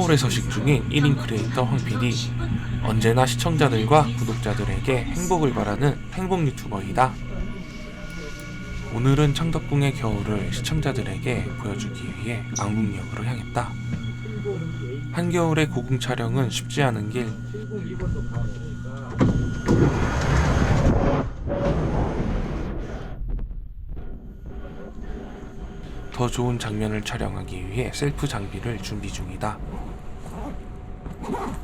서울에 서식 중인 1인 크리에이터 황PD. 언제나 시청자들과 구독자들에게 행복을 바라는 행복 유튜버이다. 오늘은 창덕궁의 겨울을 시청자들에게 보여주기 위해 안국역으로 향했다. 한겨울의 고궁 촬영은 쉽지 않은 길. 더 좋은 장면을 촬영하기 위해 셀프 장비를 준비 중이다.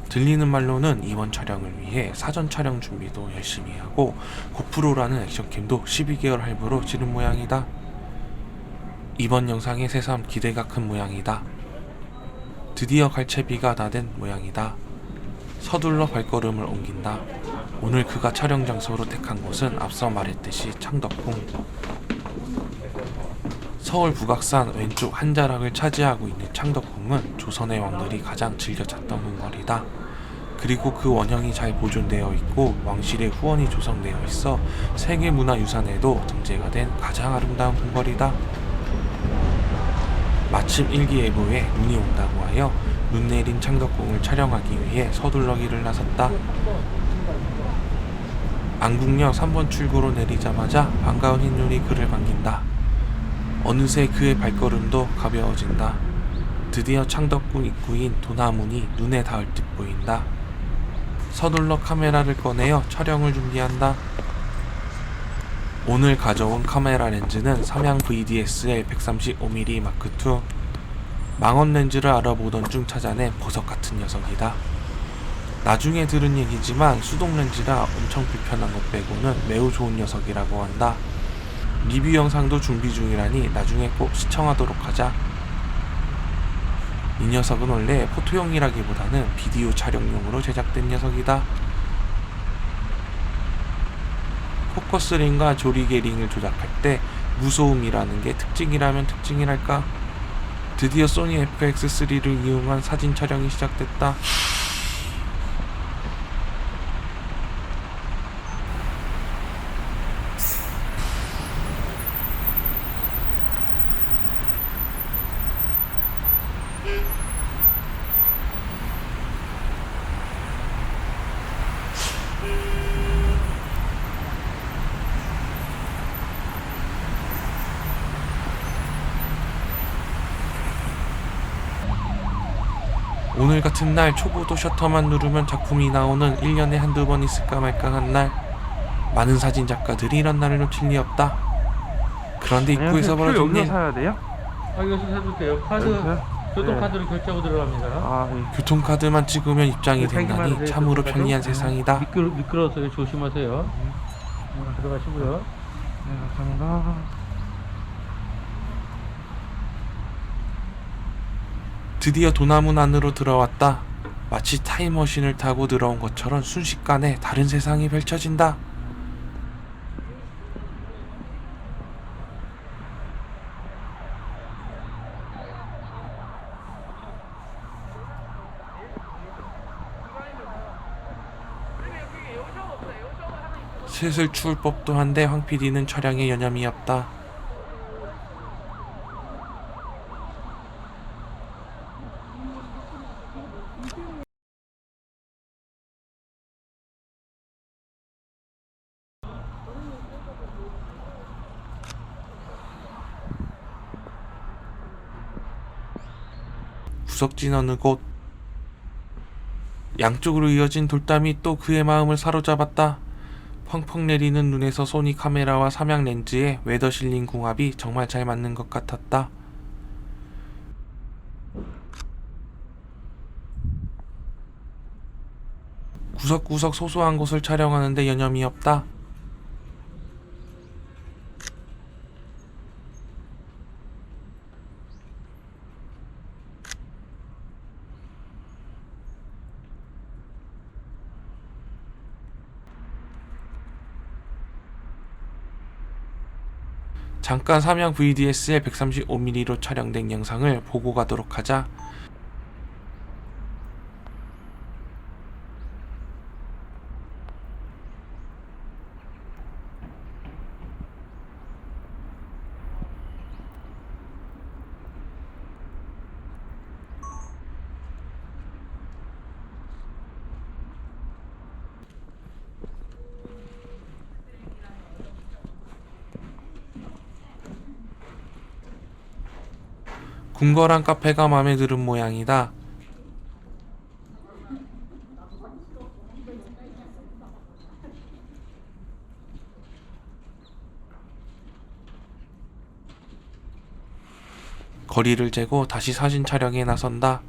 들리는 말로는 이번 촬영을 위해 사전 촬영 준비도 열심히 하고 고프로라는 액션캠도 12개월 할부로 지른 모양이다. 이번 영상의 새삼 기대가 큰 모양이다. 드디어 갈채비가 다 된 모양이다. 서둘러 발걸음을 옮긴다. 오늘 그가 촬영 장소로 택한 곳은 앞서 말했듯이 창덕궁. 서울 북악산 왼쪽 한 자락을 차지하고 있는 창덕궁은 조선의 왕들이 가장 즐겨 찾던 궁궐이다. 그리고 그 원형이 잘 보존되어 있고 왕실의 후원이 조성되어 있어 세계문화유산에도 등재가 된 가장 아름다운 궁궐이다. 마침 일기예보에 눈이 온다고 하여 눈 내린 창덕궁을 촬영하기 위해 서둘러 길을 나섰다. 안국역 3번 출구로 내리자마자 반가운 흰눈이 그를 반긴다. 어느새 그의 발걸음도 가벼워진다. 드디어 창덕궁 입구인 도나문이 눈에 닿을 듯 보인다. 서둘러 카메라를 꺼내어 촬영을 준비한다. 오늘 가져온 카메라 렌즈는 삼양 VDSL 135mm 마크2. 망원 렌즈를 알아보던 중 찾아낸 보석 같은 녀석이다. 나중에 들은 얘기지만 수동 렌즈라 엄청 불편한 것 빼고는 매우 좋은 녀석이라고 한다. 리뷰 영상도 준비 중이라니 나중에 꼭 시청하도록 하자. 이 녀석은 원래 포토용이라기보다는 비디오 촬영용으로 제작된 녀석이다. 포커스링과 조리개링을 조작할 때 무소음이라는 게 특징이라면 특징이랄까. 드디어 소니 FX3를 이용한 사진 촬영이 시작됐다. 오늘 같은 날 초보도 셔터만 누르면 작품이 나오는 1년에 한두 번 있을까 말까 한 날. 많은 사진 작가들이 이런 날을 놓칠 리 없다. 그런데 입구에서 벌어진 일. 사야 돼요? 여기서 사도 돼요. 카드, 교통카드로 결제하고 들어갑니다. 아, 예. 교통카드만 찍으면 입장이 된다니 자기만 참으로 해도 편리한 되고. 세상이다. 미끄러워서 조심하세요. 들어가시고요. 네, 감사합니다. 드디어 도나문 안으로 들어왔다. 마치 타임머신을 타고 들어온 것처럼 순식간에 다른 세상이 펼쳐진다. 슬슬 추울 법도 한데 황PD는 촬영에 여념이 없다. 구석진 어느 곳. 양쪽으로 이어진 돌담이 또 그의 마음을 사로잡았다. 펑펑 내리는 눈에서 소니 카메라와 삼양 렌즈의 웨더 실링 궁합이 정말 잘 맞는 것 같았다. 구석구석 소소한 곳을 촬영하는데 여념이 없다. 잠깐 삼양 VDSL 135mm로 촬영된 영상을 보고 가도록 하자. 궁궐한 카페가 마음에 드는 모양이다. 거리를 재고 다시 사진 촬영에 나선다.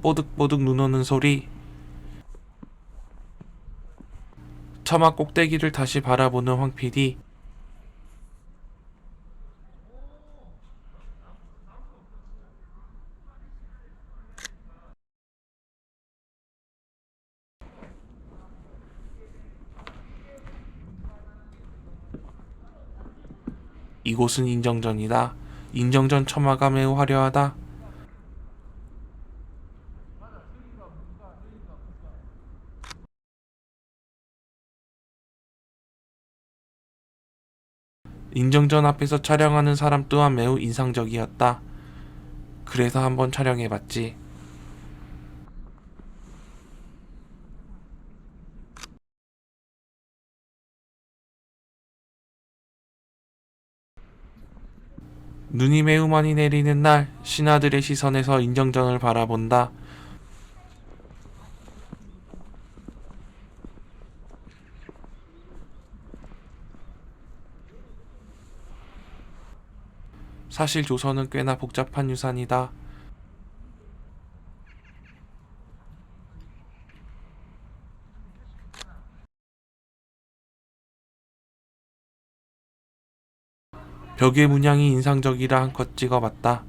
뽀득뽀득 눈 오는 소리. 처마 꼭대기를 다시 바라보는 황 PD. 이곳은 인정전이다. 인정전 처마가 매우 화려하다. 인정전 앞에서 촬영하는 사람 또한 매우 인상적이었다. 그래서 한번 촬영해봤지. 눈이 매우 많이 내리는 날, 신하들의 시선에서 인정전을 바라본다. 사실 조선은 꽤나 복잡한 유산이다. 벽의 문양이 인상적이라 한컷 찍어봤다.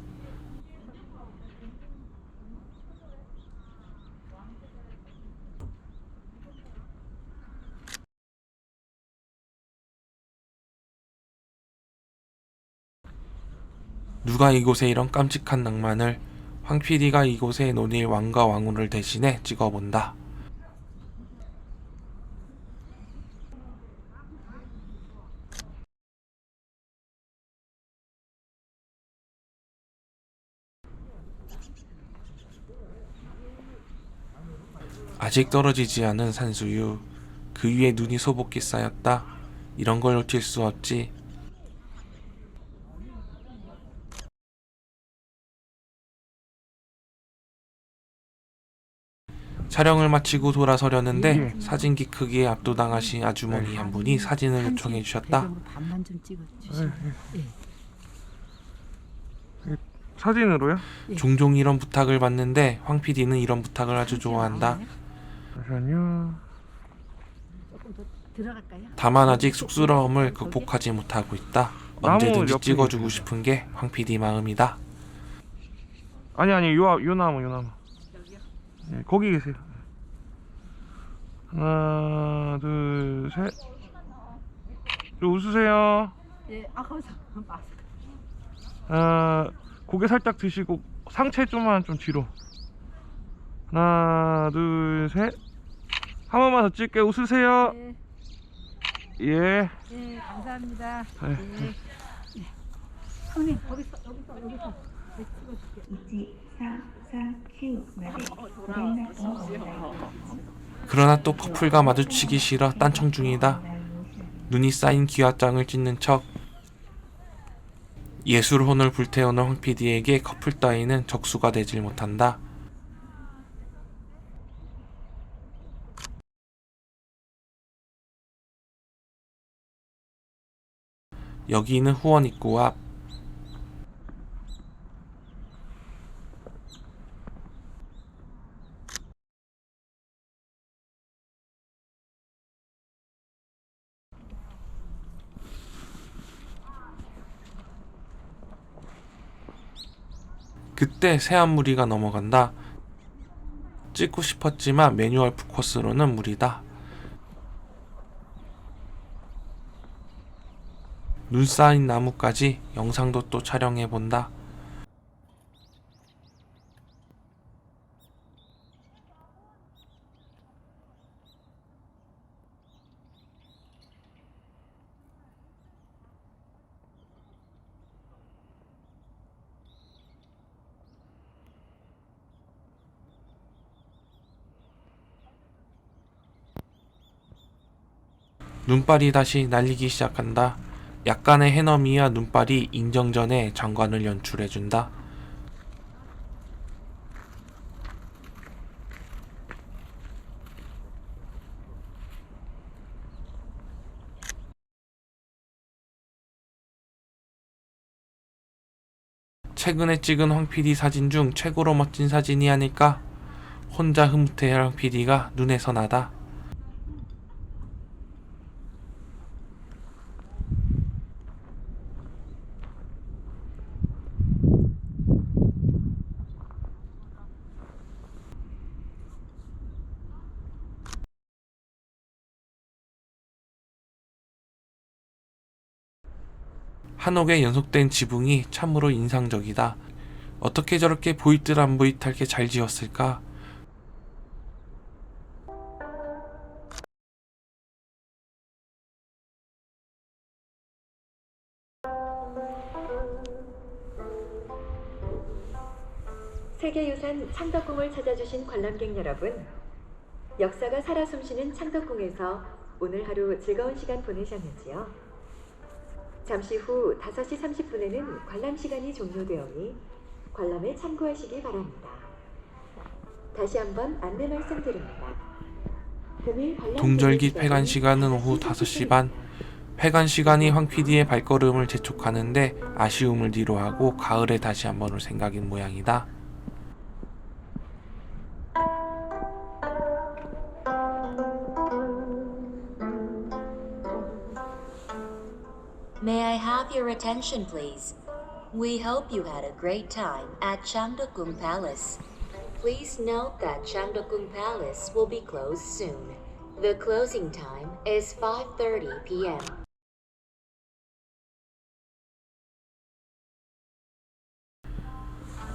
누가 이곳에 이런 깜찍한 낭만을. 황 PD가 이곳에 논일 왕과 왕후를 대신해 찍어본다. 아직 떨어지지 않은 산수유. 그 위에 눈이 소복히 쌓였다. 이런 걸 놓칠 수 없지. 촬영을 마치고 돌아서려는데 사진기 크기에 압도당하신 아주머니 한 분이 사진을 요청해 주셨다. 반만 좀 찍어주시면. 사진으로요? 종종 이런 부탁을 받는데 황 PD는 이런 부탁을 아주 좋아한다. 잠시만요. 조금 더 들어갈까요? 다만 아직 쑥스러움을 극복하지 못하고 있다. 언제든지 찍어주고 싶은 게 황 PD 마음이다. 아니 요 나무. 여기요? 네, 거기 계세요. 하나, 둘, 셋. 좀 웃으세요. 예, 아 감사합니다. 고개 살짝 드시고 상체 좀만 좀 뒤로. 하나, 둘, 셋. 한 번만 더 찍게. 웃으세요. 네, 예. 예, 감사합니다. 네. 예. 예. 형님 여기서 네, 찍어줄게요. 2447 그러나 또 커플과 마주치기 싫어 딴청 중이다. 눈이 쌓인 기와장을 찍는 척. 예술혼을 불태우는 황 PD에게 커플 따위는 적수가 되질 못한다. 여기는 후원 입구 앞. 그때 새 한 무리가 넘어간다. 찍고 싶었지만 매뉴얼 포커스로는 무리다. 눈 쌓인 나무까지 영상도 또 촬영해본다. 눈발이 다시 날리기 시작한다. 약간의 해넘이와 눈발이 인정전의 장관을 연출해준다. 최근에 찍은 황 PD 사진 중 최고로 멋진 사진이 아닐까? 혼자 흐뭇해할 황 PD가 눈에서 나다. 한옥의 연속된 지붕이 참으로 인상적이다. 어떻게 저렇게 보일 듯 안 보일 듯하게 잘 지었을까? 세계유산 창덕궁을 찾아주신 관람객 여러분, 역사가 살아 숨쉬는 창덕궁에서 오늘 하루 즐거운 시간 보내셨는지요? 잠시 후 5시 30분에는 관람 시간이 종료되오니 관람에 참고하시기 바랍니다. 다시 한번 안내 말씀드립니다. 금일 관람 동절기 제외 폐관 시간은 시간은 오후 5시 반. 폐관 시간이 황 PD의 발걸음을 재촉하는데 아쉬움을 뒤로하고 가을에 다시 한번 올 생각인 모양이다. May I have your attention, please? We hope you had a great time at Changdeokgung Palace. Please note that Changdeokgung Palace will be closed soon. The closing time is 5:30 p.m.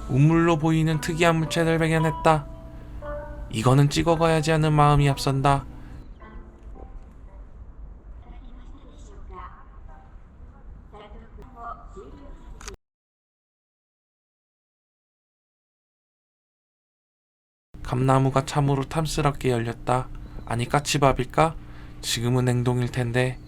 우물로 보이는 특이한 물체를 발견했다. 이거는 찍어가야지 하는 마음이 앞선다. 감나무가 참으로 탐스럽게 열렸다. 아니 까치밥일까? 지금은 냉동일 텐데.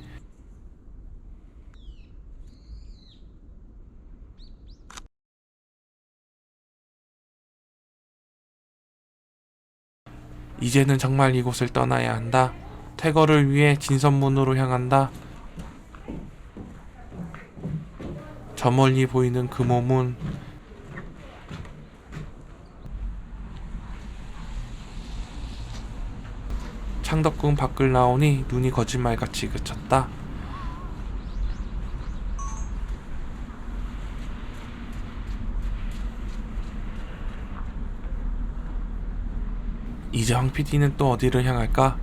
이제는 정말 이곳을 떠나야 한다. 퇴거를 위해 진선문으로 향한다. 저 멀리 보이는 금호문. 창덕궁 밖을 나오니 눈이 거짓말같이 그쳤다. 이제 황 PD는 또 어디를 향할까?